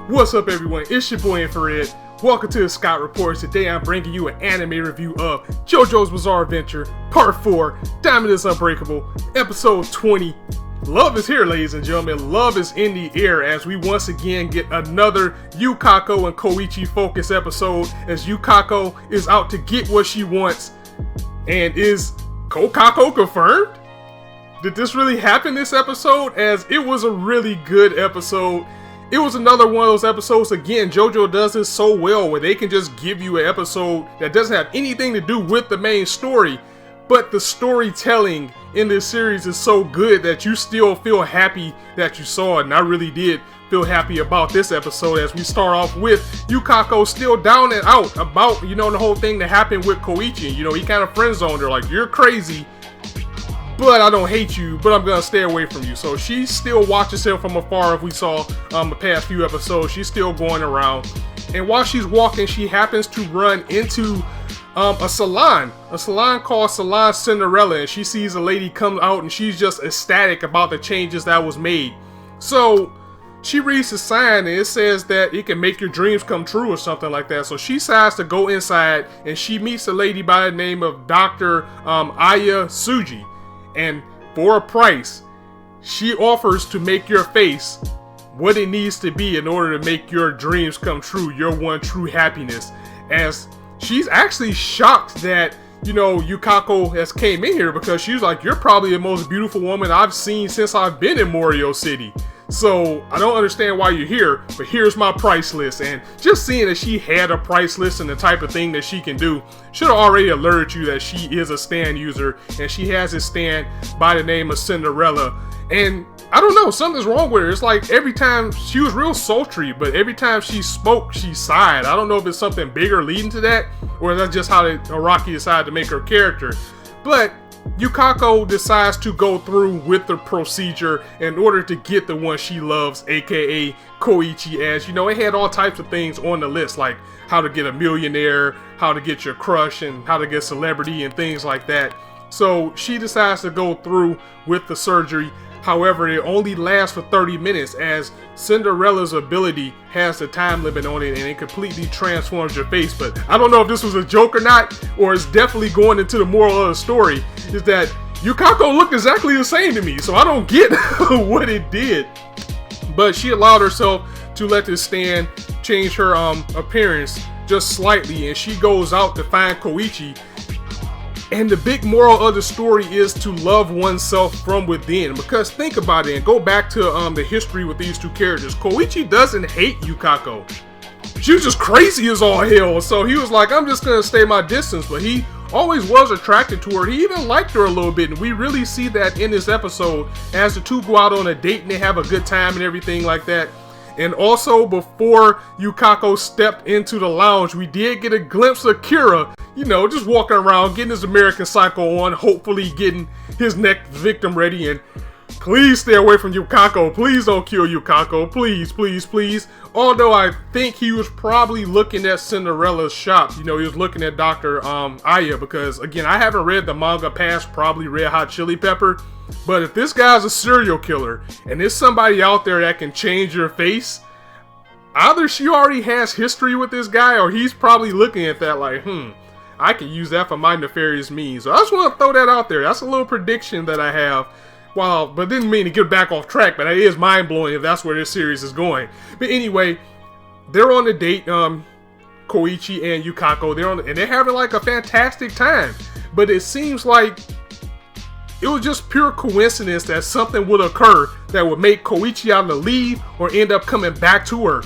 What's up, everyone? It's your boy Infrar-Ed. Welcome to the Scott Report. Today I'm bringing you an anime review of JoJo's Bizarre Adventure, Part 4, Diamond is Unbreakable, Episode 20. Love is here, ladies and gentlemen. Love is in the air as we once again get another Yukako and Koichi focus episode as Yukako is out to get what she wants. And is Kokako confirmed? Did this really happen this episode? As it was a really good episode. It was another one of those episodes, again, JoJo does this so well where they can just give you an episode that doesn't have anything to do with the main story, but the storytelling in this series is so good that you still feel happy that you saw it. And I really did feel happy about this episode as we start off with Yukako still down and out about, the whole thing that happened with Koichi. He kind of friend zoned her, like, you're crazy, but I don't hate you, but I'm gonna stay away from you. So she still watches him from afar. If we saw the past few episodes, she's still going around. And while she's walking, she happens to run into a salon called Salon Cinderella. And she sees a lady come out and she's just ecstatic about the changes that was made. So she reads the sign and it says that it can make your dreams come true or something like that. So she decides to go inside and she meets a lady by the name of Dr. Aya Suji. And for a price, she offers to make your face what it needs to be in order to make your dreams come true, your one true happiness. As she's actually shocked that, Yukako has came in here because she's like, you're probably the most beautiful woman I've seen since I've been in Morio City. So I don't understand why you're here, but here's my price list. And just seeing that she had a price list and the type of thing that she can do should have already alerted you that she is a stand user and she has a stand by the name of Cinderella. And I don't know, something's wrong with her. It's like every time she was real sultry, but every time she spoke, she sighed. I don't know if it's something bigger leading to that, or that's just how Araki decided to make her character. But Yukako decides to go through with the procedure in order to get the one she loves, aka Koichi. As it had all types of things on the list, like how to get a millionaire, how to get your crush, and how to get celebrity and things like that. So she decides to go through with the surgery. However, it only lasts for 30 minutes as Cinderella's ability has the time limit on it and it completely transforms your face. But I don't know if this was a joke or not, or it's definitely going into the moral of the story, is that Yukako looked exactly the same to me. So I don't get what it did. But she allowed herself to let this stand change her appearance just slightly, and she goes out to find Koichi. And the big moral of the story is to love oneself from within. Because think about it and go back to the history with these two characters. Koichi doesn't hate Yukako. She was just crazy as all hell. So he was like, I'm just going to stay my distance. But he always was attracted to her. He even liked her a little bit. And we really see that in this episode as the two go out on a date and they have a good time and everything like that. And also, before Yukako stepped into the lounge, we did get a glimpse of Kira, just walking around, getting his American Psycho on, hopefully getting his next victim ready. And please stay away from Yukako. Please don't kill Yukako. Please, please, please. Although I think he was probably looking at Cinderella's shop. He was looking at Dr. Aya because, again, I haven't read the manga past probably Red Hot Chili Pepper. But if this guy's a serial killer and there's somebody out there that can change your face, either she already has history with this guy or he's probably looking at that like, I can use that for my nefarious means. So I just want to throw that out there. That's a little prediction that I have. But didn't mean to get back off track, but it is mind-blowing if that's where this series is going. But anyway, they're on a date, Koichi and Yukako. And they're having like a fantastic time. But it seems like it was just pure coincidence that something would occur that would make Koichi either leave or end up coming back to her.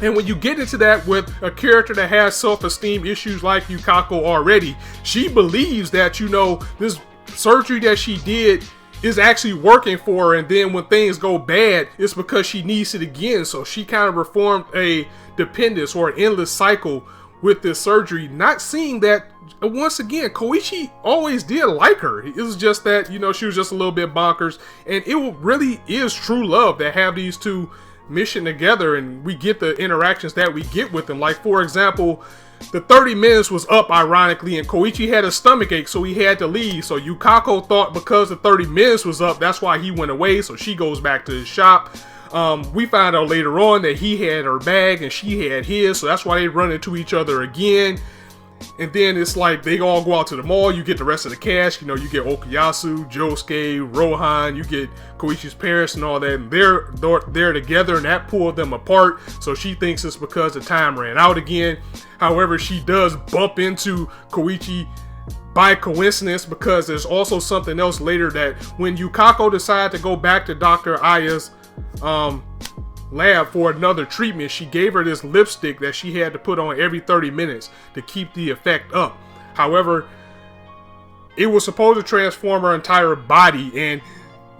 And when you get into that with a character that has self-esteem issues like Yukako already, she believes that, this surgery that she did is actually working for her. And then when things go bad, it's because she needs it again. So she kind of reformed a dependence or an endless cycle with this surgery, not seeing that, once again, Koichi always did like her. It was just that, she was just a little bit bonkers. And it really is true love that have these two mission together and we get the interactions that we get with them. Like, for example, the 30 minutes was up, ironically, and Koichi had a stomach ache, so he had to leave. So Yukako thought because the 30 minutes was up, that's why he went away. So she goes back to his shop. We find out later on that he had her bag and she had his, so that's why they run into each other again. And then it's like they all go out to the mall. You get the rest of the cast. You know, you get Okuyasu, Josuke, Rohan. You get Koichi's parents and all that. And they're together, and that pulled them apart. So she thinks it's because the time ran out again. However, she does bump into Koichi by coincidence, because there's also something else later that when Yukako decided to go back to Dr. Aya's lab for another treatment, she gave her this lipstick that she had to put on every 30 minutes to keep the effect up. However, it was supposed to transform her entire body, and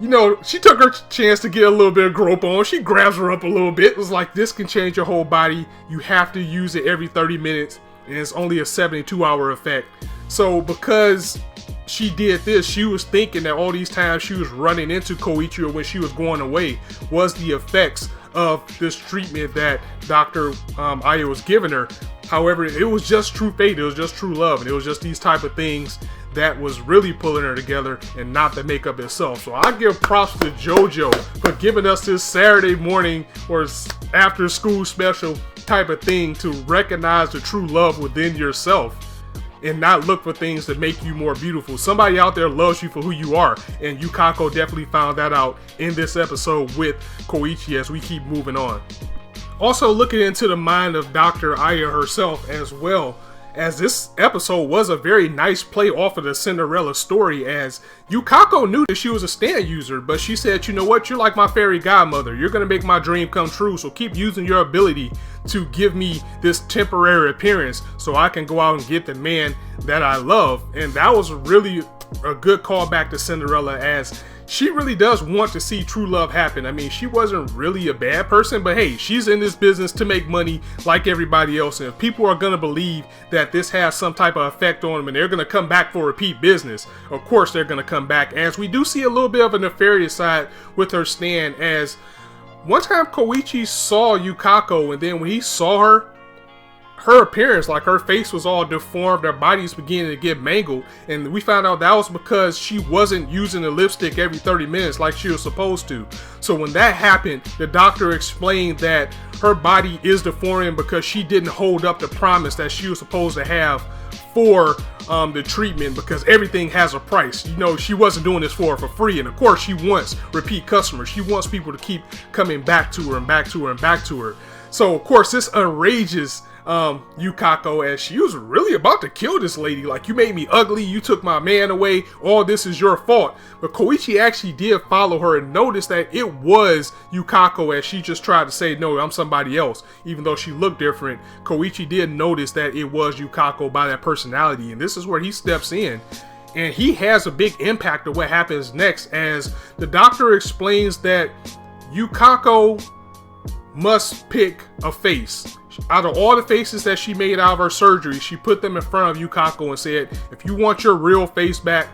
you know, she took her chance to get a little bit of grope on. She grabs her up a little bit. It was like, this can change your whole body. You have to use it every 30 minutes, and it's only a 72-hour effect. So because she did this, she was thinking that all these times she was running into Koichi or when she was going away was the effects of this treatment that Dr. Aya was giving her. However, it was just true fate. It was just true love. And it was just these type of things that was really pulling her together and not the makeup itself. So I give props to JoJo for giving us this Saturday morning or after school special type of thing to recognize the true love within yourself and not look for things that make you more beautiful. Somebody out there loves you for who you are, and Yukako definitely found that out in this episode with Koichi as we keep moving on. Also looking into the mind of Dr. Aya herself as well, as this episode was a very nice play off of the Cinderella story, as Yukako knew that she was a stand user, but she said, you know what, you're like my fairy godmother. You're gonna make my dream come true, so keep using your ability to give me this temporary appearance so I can go out and get the man that I love. And that was really a good callback to Cinderella, as she really does want to see true love happen. I mean, she wasn't really a bad person, but hey, she's in this business to make money like everybody else. And if people are going to believe that this has some type of effect on them and they're going to come back for repeat business, of course they're going to come back. As we do see a little bit of a nefarious side with her stand, as one time Koichi saw Yukako, and then when he saw her appearance, like her face was all deformed, her body's beginning to get mangled, and we found out that was because she wasn't using the lipstick every 30 minutes like she was supposed to. So when that happened, the doctor explained that her body is deforming because she didn't hold up the promise that she was supposed to have for the treatment, because everything has a price. You know, she wasn't doing this for free, and of course she wants repeat customers. She wants people to keep coming back to her and back to her and back to her. So of course this enrages Yukako, as she was really about to kill this lady. Like, you made me ugly, you took my man away, all this is your fault. But Koichi actually did follow her and noticed that it was Yukako, as she just tried to say, no, I'm somebody else. Even though she looked different, Koichi did notice that it was Yukako by that personality. And this is where he steps in, and he has a big impact of what happens next, as the doctor explains that Yukako must pick a face. Out of all the faces that she made out of her surgery, she put them in front of Yukako and said, if you want your real face back,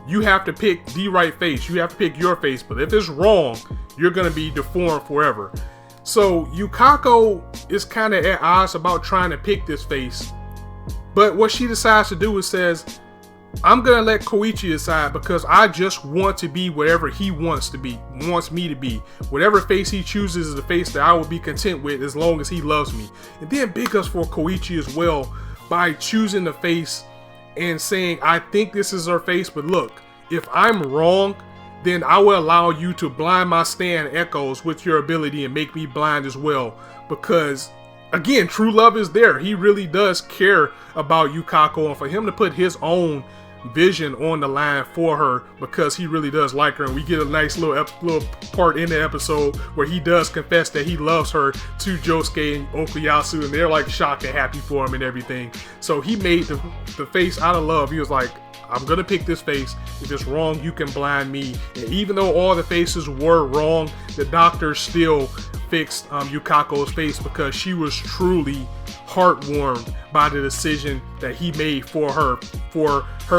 you have to pick the right face. You have to pick your face. But if it's wrong, you're going to be deformed forever. So Yukako is kind of at odds about trying to pick this face. But what she decides to do is says, I'm going to let Koichi decide, because I just want to be whatever he wants me to be. Whatever face he chooses is the face that I will be content with as long as he loves me. And then big ups for Koichi as well by choosing the face and saying, I think this is her face, but look, if I'm wrong, then I will allow you to blind my stand echoes with your ability and make me blind as well. Because again, true love is there. He really does care about Yukako, and for him to put his own vision on the line for her, because he really does like her. And we get a nice little part in the episode where he does confess that he loves her to Josuke and Okuyasu, and they're like shocked and happy for him and everything. So he made the face out of love. He was like, I'm gonna pick this face. If it's wrong, you can blind me. And even though all the faces were wrong, the doctor still fixed Yukako's face, because she was truly heartwarmed by the decision that he made for her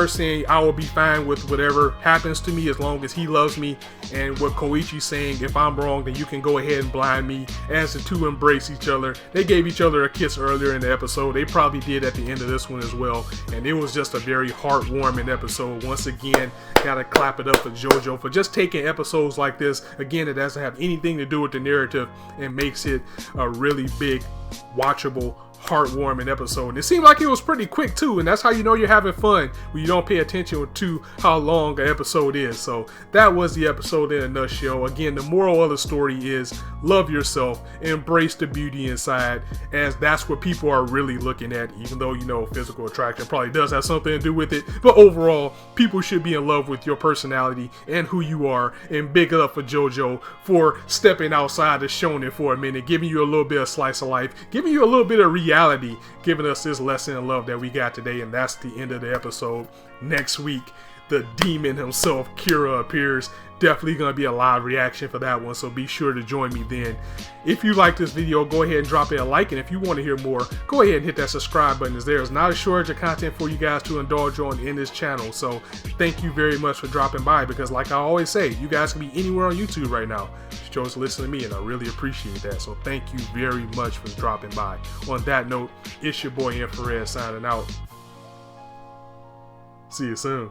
saying, I will be fine with whatever happens to me as long as he loves me, and what Koichi saying, if I'm wrong, then you can go ahead and blind me, as the two embrace each other. They gave each other a kiss earlier in the episode. They probably did at the end of this one as well, and it was just a very heartwarming episode. Once again, gotta clap it up for JoJo for just taking episodes like this. Again, it doesn't have anything to do with the narrative and makes it a really big, watchable, heartwarming episode. And it seemed like it was pretty quick too, and that's how you know you're having fun, when you don't pay attention to how long an episode is. So that was the episode in a nutshell. Again, the moral of the story is love yourself, embrace the beauty inside, as that's what people are really looking at, even though, you know, physical attraction probably does have something to do with it. But overall, people should be in love with your personality and who you are. And big up for JoJo for stepping outside the shonen for a minute, giving you a little bit of slice of life, giving you a little bit of reality, giving us this lesson in love that we got today. And that's the end of the episode. Next week, the demon himself, Kira, appears. Definitely going to be a live reaction for that one, so be sure to join me then. If you like this video, go ahead and drop it a like, and if you want to hear more, go ahead and hit that subscribe button, as there is not a shortage of content for you guys to indulge on in this channel. So thank you very much for dropping by, because like I always say, you guys can be anywhere on YouTube right now. You chose to listen to me, and I really appreciate that. So thank you very much for dropping by. On that note, it's your boy Infrar-Ed signing out. See you soon.